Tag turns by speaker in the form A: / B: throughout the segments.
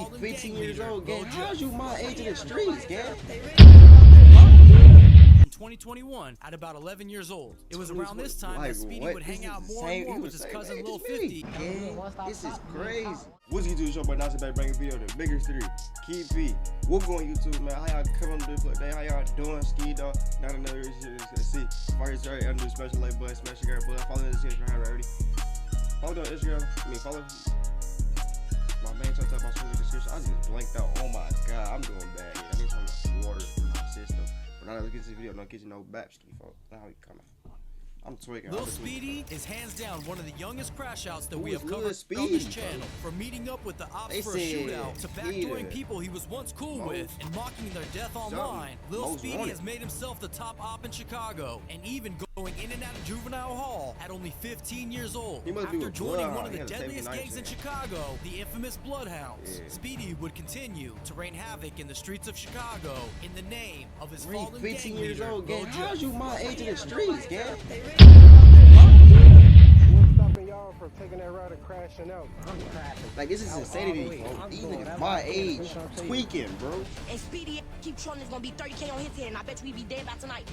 A: 15 years old, gang. How's you my age in the streets, gang?
B: 2021 at about 11 years old. It was around this time that Speedy would hang out more and more with his cousin Lil 50.
A: This is crazy. What's YouTube show, but now back bringing video the biggest three. Keep P. We'll go on YouTube, man. How y'all coming to this day? How y'all doing? SKIII dog. Not another shit. See. Fire right under the special like button, smash your girl button. Follow this shit if you haven't already. Follow the Instagram. Follow my man talked about my description. I just blanked out. Oh my god, I'm doing bad. I need some water in my system. But now that we get to this video, I'm not getting no Babski, folks. Now we coming. I'm tweaking.
B: Lil Speedy is hands down one of the youngest crash outs that we have covered on this channel. From meeting up with the ops for a shootout to backdooring people he was once cool with and mocking their death online, Lil Speedy has made himself the top op in Chicago and even going in and out of juvenile hall at only 15 years old. After joining one of the deadliest gangs in Chicago, the infamous Bloodhounds, Speedy would continue to rain havoc in the streets of Chicago in the name of his fallen
A: 15
B: gang
A: years
B: leader,
A: old, gang. How's you my age in the streets, gang?
C: What's stopping y'all from taking that route and crashing out?
D: I'm crashing.
A: Like, this is insanity, bro. These niggas my age tweaking, bro.
E: And Speedy keep trolling, it's gonna be 30K on his head, and I bet you he be dead by tonight.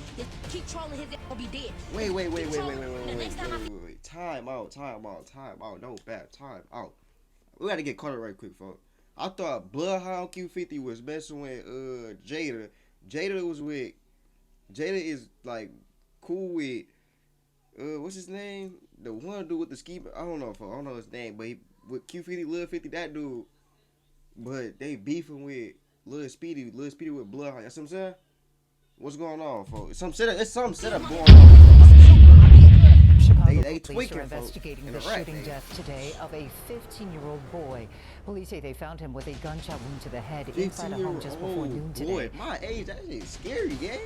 E: Keep trolling, his head gonna be dead.
A: Wait. Time out. No bad. Time out. We gotta get caught up right quick, folks. I thought Bloodhound Q50 was messing with Jada. Jada is like cool with what's his name? The one dude with the ski. I don't know his name, but with Q50, Lil 50, that dude. But they beefing with Lil Speedy with Bloodhound. You see what I'm saying? What's going on, folks? It's some setup going on. They
D: Police
A: tweaking,
D: are investigating the shooting death today of a 15-year-old boy. Police say they found him with a gunshot wound to the head inside a home just before noon today.
A: Boy, my age, that is scary, gang.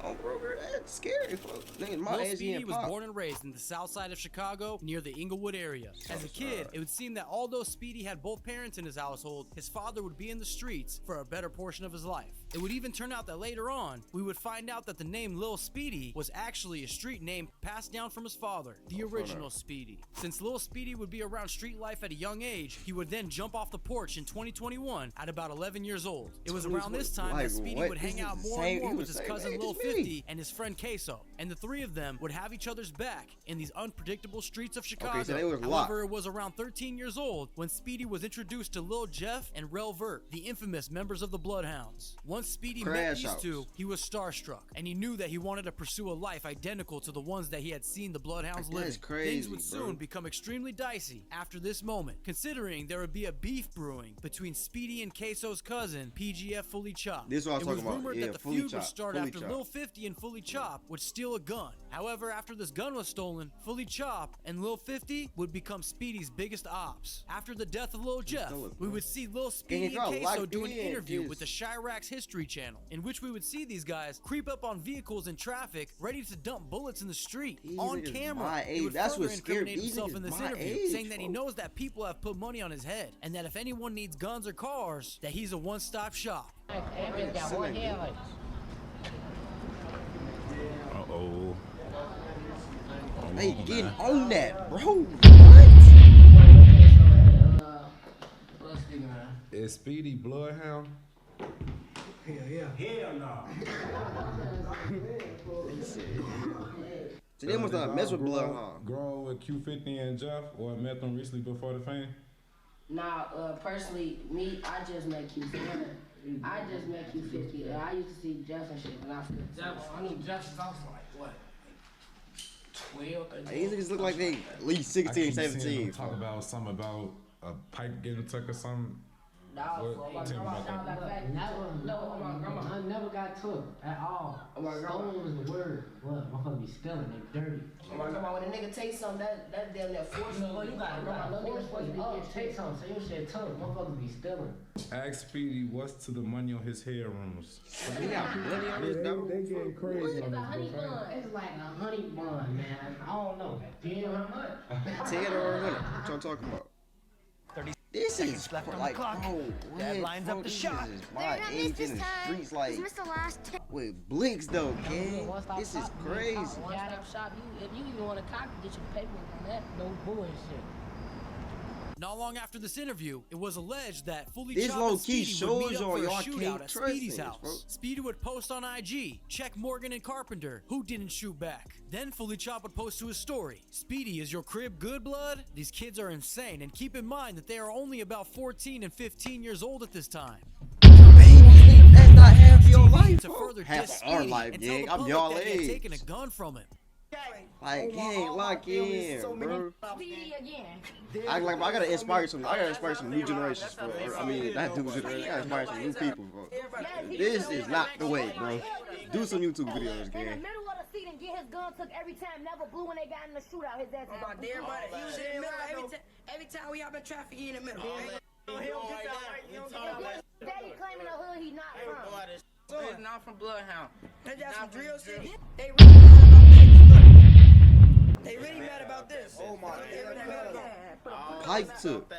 A: Oh, bro, that's scary, folks.
B: Lil Speedy was born and raised in the south side of Chicago near the Inglewood area. As a kid, it would seem that although Speedy had both parents in his household, his father would be in the streets for a better portion of his life. It would even turn out that later on, we would find out that the name Lil Speedy was actually a street name passed down from his father, the original Speedy. Since Lil Speedy would be around street life at a young age, he would then jump off the porch in 2021 at about 11 years old. It was around this time that Speedy would hang out more and more with his cousin Lil 50 and his friend Queso, and the three of them would have each other's back in these unpredictable streets of Chicago. However, it was around 13 years old when Speedy was introduced to Lil Jeff and Rel Vert, the infamous members of the Bloodhounds. Once Speedy met these two, he was starstruck, and he knew that he wanted to pursue a life identical to the ones that he had seen the Bloodhounds living. Things would soon become extremely dicey after this moment, considering there would be a beef brewing between Speedy and Queso's cousin, PGF Fully Chopped.
A: This is what I was talking about.
B: It was rumored that the feud would start after Lil 50 and Fully Chopped would steal a gun. However, after this gun was stolen, Fully Chopped and Lil 50 would become Speedy's biggest ops. After the death of Lil Jeff, we would see Lil Speedy and Queso do an interview with the Chirac's History Channel, in which we would see these guys creep up on vehicles in traffic, ready to dump bullets in the street on camera. He would further incriminate himself in this interview, saying that he knows that people have put money on his head, and that if anyone needs guns or cars, that he's a one-stop shop.
F: Uh-oh.
A: They getting on that, bro. What?
F: Is Speedy Bloodhound?
C: Hell no.
A: So they must not mess with Bloodhound.
F: Grown with Q50 and Jeff, or met them recently before the fame?
G: Nah, personally, me, I just met Q50. I just met Q50. I used to see Jeff and shit when I first.
H: I knew Jeff was also like, what? 12, 13.
A: These niggas look like they at least 16, 17.
F: Talk about something about a pipe getting took or something.
G: No, my grandma sound like that. No, my grandma.
H: I never got took at all. Stolen was the word. What? Motherfuckers be stealing. They dirty.
G: My grandma, when a nigga takes something, that damn near force.
H: No, you gotta force me up. Take something. Say your shit tough. Motherfuckers be stealing.
F: Ask Speedy what's to the money on his hair rumors.
A: They got money on this though.
C: They getting crazy on
G: It's a honey
C: this.
G: bun.
H: It's like a honey bun, man. I don't know. 10 or how much?
A: 10 or 100. What y'all talking about?
B: 30
A: This is
B: left on
A: like,
B: the clock.
A: bro,
B: Dad lines up the shot.
A: My age in the streets, like, with blinks though, gang. This is crazy.
G: One-stop shop. If you even want a copy, get your paperwork on that.
H: No bullshit.
B: Not long after this interview, it was alleged that Fully
A: This
B: Chop
A: low
B: and
A: key
B: Speedy would meet
A: shows
B: up
A: y'all
B: for a
A: y'all
B: shootout
A: can't
B: at
A: trust
B: Speedy's
A: niggas,
B: house.
A: bro.
B: Speedy would post on IG, check Morgan and Carpenter, who didn't shoot back. Then Fully Chop would post to his story, Speedy, is your crib good, blood? These kids are insane, and keep in mind that they are only about 14 and 15 years old at this time.
A: That's not half your life,
B: To
A: bro.
B: further
A: Half
B: diss
A: of our
B: Speedy
A: life,
B: and tell
A: gang.
B: the
A: I'm
B: public
A: y'all
B: that he had
A: age.
B: taken a gun from him.
A: Like, gang, lock in, bro.
E: Speedy again.
A: I gotta inspire some. I gotta inspire some new generations, bro. I mean, not new generation. I gotta inspire some new people, bro. This is not the way, bro. Do some YouTube videos,
E: In the
A: gang.
E: middle of the seat and get his gun took every time. Never blew when they got in the shootout. His ass.
G: My dear brother, he was in the middle every time we hop in traffic, he in the middle.
E: Daddy claiming the hood he not from.
G: He's not from Bloodhound. They got some drill shit. They really mad about this. They really mad about this. Oh my God.
A: Pipe took.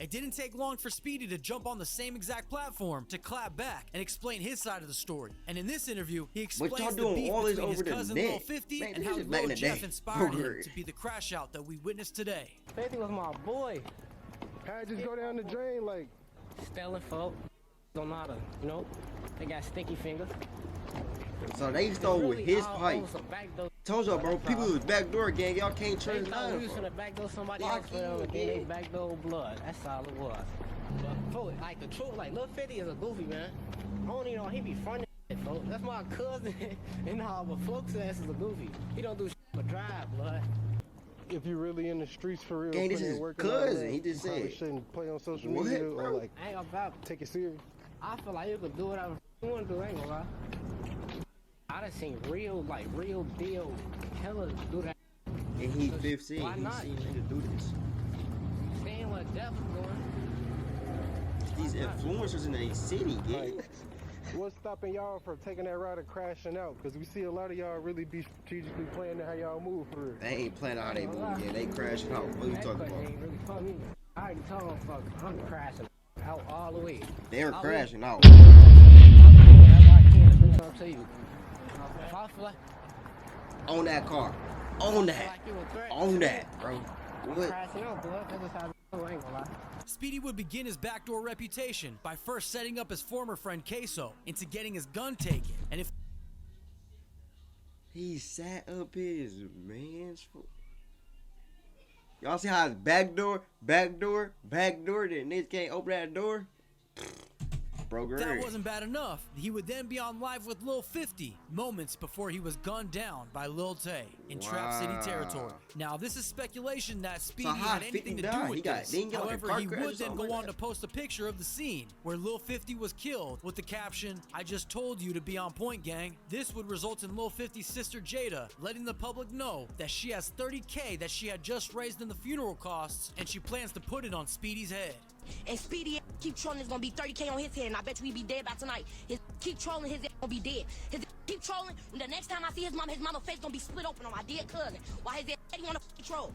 B: It didn't take long for Speedy to jump on the same exact platform to clap back and explain his side of the story. And in this interview, he explains
A: y'all
B: the
A: doing
B: beef
A: all this
B: between his
A: over the
B: cousin
A: net.
B: Lil 50
A: Man,
B: and
A: this
B: how
A: is back in
B: Lil
A: the
B: Jeff
A: day.
B: inspired him
A: Over.
B: to be the crash out that we witnessed today.
H: 50 was my boy.
C: How'd just go down the drain like?
H: Stellar folk. Don't know how to, you know, they got sticky fingers.
A: So they stole with his
H: all
A: pipe.
H: over some backdoor.
A: Told y'all, bro. People was backdoor gang. Y'all can't
H: They
A: trust
H: thought we
A: none.
H: was gonna backdoor somebody
A: Lock
H: else for them
A: in,
H: and then they
A: yeah.
H: backdoor blood. That's all it was. But folks, like the truth, like Lil 50 is a goofy man. I don't even know he be fronting folks. That's my cousin and all, but folks ass is a goofy. He don't do shit but drive, blood.
C: If you really in the streets for real,
A: Gang, this
C: putting in
A: is
C: work and all
A: cousin.
C: that,
A: He just
C: you probably
A: said.
C: shouldn't play on social
A: What,
C: media
A: bro?
C: or like
H: I ain't gonna vouch.
C: take it serious.
H: I feel like you could do whatever you want to do. I ain't gonna lie. I done seen real deal killers do that.
A: And he 15.
H: Why
A: He
H: not?
A: seen niggas do this.
H: Seeing what Jeff is doing.
A: These influencers in a city, gang.
C: Like, what's stopping y'all from taking that route and crashing out? Because we see a lot of y'all really be strategically planning how y'all move for real.
A: They ain't planning how they move, yeah. They crashing out. What you
H: That
A: talking
H: question
A: about?
H: ain't really for me. I already told him, fuck, I'm crashing out all the way.
A: They are
H: I'll
A: crashing out.
H: Whatever I can to do something to you. If I feel like,
A: On that car. On
H: feel
A: that.
H: like you a threat,
A: On that, bro.
H: I'm
A: What?
H: crashing out, blood. That's just how I do, I ain't gonna lie.
B: Speedy would begin his backdoor reputation by first setting up his former friend Queso into getting his gun taken. And if
A: He sat up his man's foot. Y'all see how it's backdoor, then niggas can't open that door? Bro,
B: that
A: great.
B: wasn't bad enough, he would then be on live with Lil 50 moments before he was gunned down by Lil Tay in Trap City
A: Wow.
B: territory. Now, this is speculation that Speedy
A: So how
B: had anything
A: 50
B: to do
A: died?
B: with
A: He got-
B: this.
A: didn't get like a
B: However,
A: car
B: he
A: crash or
B: would then
A: something
B: go
A: like
B: on
A: that?
B: to post a picture of the scene where Lil 50 was killed with the caption, "I just told you to be on point, gang." This would result in Lil 50's sister Jada letting the public know that she has $30K that she had just raised in the funeral costs, and she plans to put it on Speedy's head.
E: And Speedy keep trolling, it's gonna be 30K on his head, and I bet you he be dead by tonight. Keep trolling, his gonna be dead. Keep trolling, the next time I see his mama face gonna be split open on my dead cousin. Why his ass wanna troll?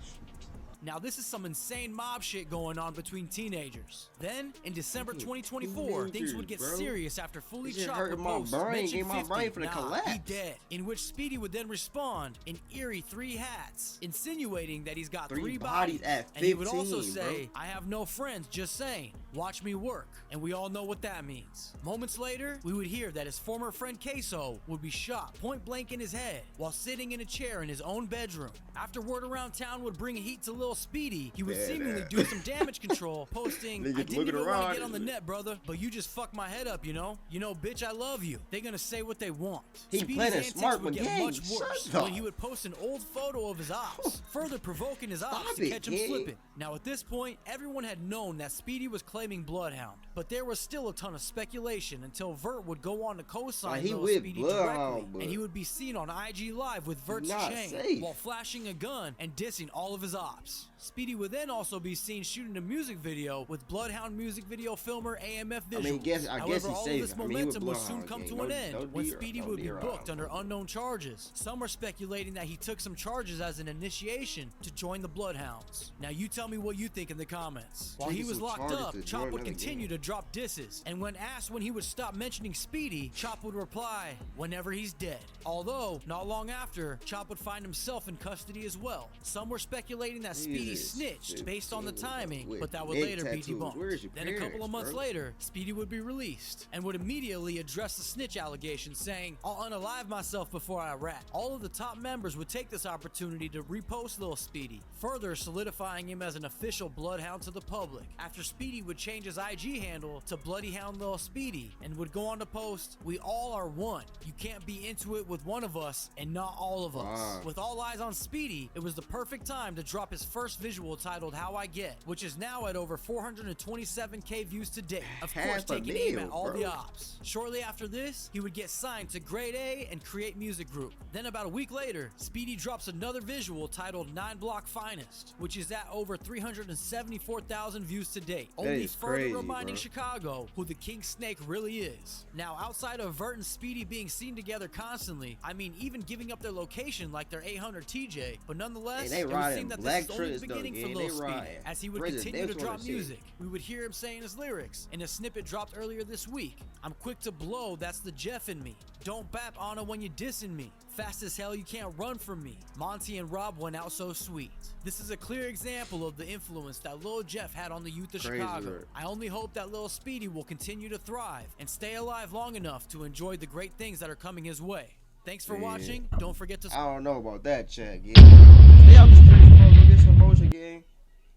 B: Now, this is some insane mob shit going on between teenagers. Then, in December 2024, things would get
A: Bro.
B: serious after Fully
A: This shit
B: Chop
A: hurting my
B: proposed
A: brain,
B: mention
A: gave my
B: 50,
A: brain for the
B: nah,
A: collapse.
B: he dead. In which Speedy would then respond in eerie 3 hats, insinuating that he's got 3 bodies.
A: at 15,
B: And he would also say,
A: bro.
B: "I have no friends, just saying. Watch me work." And we all know what that means. Moments later, we would hear that his former friend Queso would be shot point blank in his head while sitting in a chair in his own bedroom. After word around town would bring heat to Lil Speedy, he would seemingly do some damage control, posting,
A: Niggas
B: "I didn't
A: looking
B: even want
A: around
B: to get on the
A: and-
B: net, brother, but you just fucked my head up, you know? You know, bitch, I love you." They're gonna say what they want.
A: He
B: Speedy's
A: playing
B: antics
A: smart
B: would
A: with
B: get
A: gang.
B: much worse
A: Shut
B: when
A: up.
B: he would post an old photo of his ops, further provoking his ops
A: Stop
B: to
A: it,
B: catch him
A: gang.
B: slipping. Now, at this point, everyone had known that Speedy was claiming Bloodhound, but there was still a ton of speculation until Vert would go on to co-sign
A: Like, he
B: Lil
A: with
B: Speedy
A: Bloodhound,
B: directly,
A: but
B: and he would be seen on IG Live with Vert's
A: not
B: chain
A: safe.
B: while flashing a gun and dissing all of his ops. Speedy would then also be seen shooting a music video with Bloodhound music video filmer AMF Visuals.
A: I guess
B: However,
A: he's
B: all
A: safe.
B: of this
A: I mean, he with
B: momentum would soon
A: Bloodhound,
B: come
A: gang.
B: to an
A: No-
B: end
A: no
B: when
A: deer-
B: Speedy
A: no
B: would be
A: deer
B: booked
A: out.
B: under unknown charges. Some are speculating that he took some charges as an initiation to join the Bloodhounds. Now, you tell me what you think in the comments. While he
A: Taking
B: was
A: some
B: locked
A: charges
B: up,
A: to
B: Chop
A: join
B: would
A: another
B: continue
A: gang.
B: to drop disses, and when asked when he would stop mentioning Speedy, Chop would reply, "Whenever he's dead." Although, not long after, Chop would find himself in custody as well. Some were speculating that
A: He
B: Speedy
A: Jesus.
B: snitched based on the timing,
A: With
B: but that would
A: neck
B: later be
A: tattoos. Where's your
B: debunked. Then a couple of
A: parents,
B: months
A: bro?
B: later, Speedy would be released and would immediately address the snitch allegations, saying, "I'll unalive myself before I rat." All of the top members would take this opportunity to repost Lil Speedy, further solidifying him as an official bloodhound to the public. After Speedy would change his IG handle to Bloody Hound Lil Speedy and would go on to post, "We all are one. You can't be into it with one of us and not all of us."
A: Wow.
B: With all eyes on Speedy, it was the perfect time to drop his first visual titled How I Get, which is now at over 427K views to date. Of course,
A: Half a
B: taking aim
A: mil,
B: at all
A: bro.
B: the ops. Shortly after this, he would get signed to Grade A and Create Music Group. Then about a week later, Speedy drops another visual titled 9 Block Finest, which is at over 374,000 views to date. Only
A: is
B: further
A: crazy,
B: reminding
A: bro.
B: Chicago who the King Snake really is. Now, outside of Vert and Speedy being seen together constantly, I mean even giving up their location like their 800 TJ, but nonetheless,
A: Hey, they
B: it would
A: riding
B: seem that
A: black
B: this is only the
A: trucks, though,
B: beginning for
A: gang.
B: Lil
A: They
B: Speedy.
A: riding
B: As he would continue to
A: presidential
B: drop
A: and shit.
B: music, we would hear him saying his lyrics. In a snippet dropped earlier this week, "I'm quick to blow, that's the Jeff in me. Don't bap Anna when you dissing me. Fast as hell, you can't run from me. Monty and Rob went out so sweet." This is a clear example of the influence that Lil Jeff had on the youth of
A: Crazy
B: Chicago.
A: word.
B: I only hope that Lil Speedy will continue to thrive and stay alive long enough to enjoy the great things that are coming his way. Thanks for
A: Yeah.
B: watching. Don't forget to
A: I don't know about that, chat, gang. Stay out the streets, bro. Go get some motion, gang.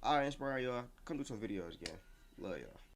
A: I inspire y'all. Come do some videos, gang. Love y'all.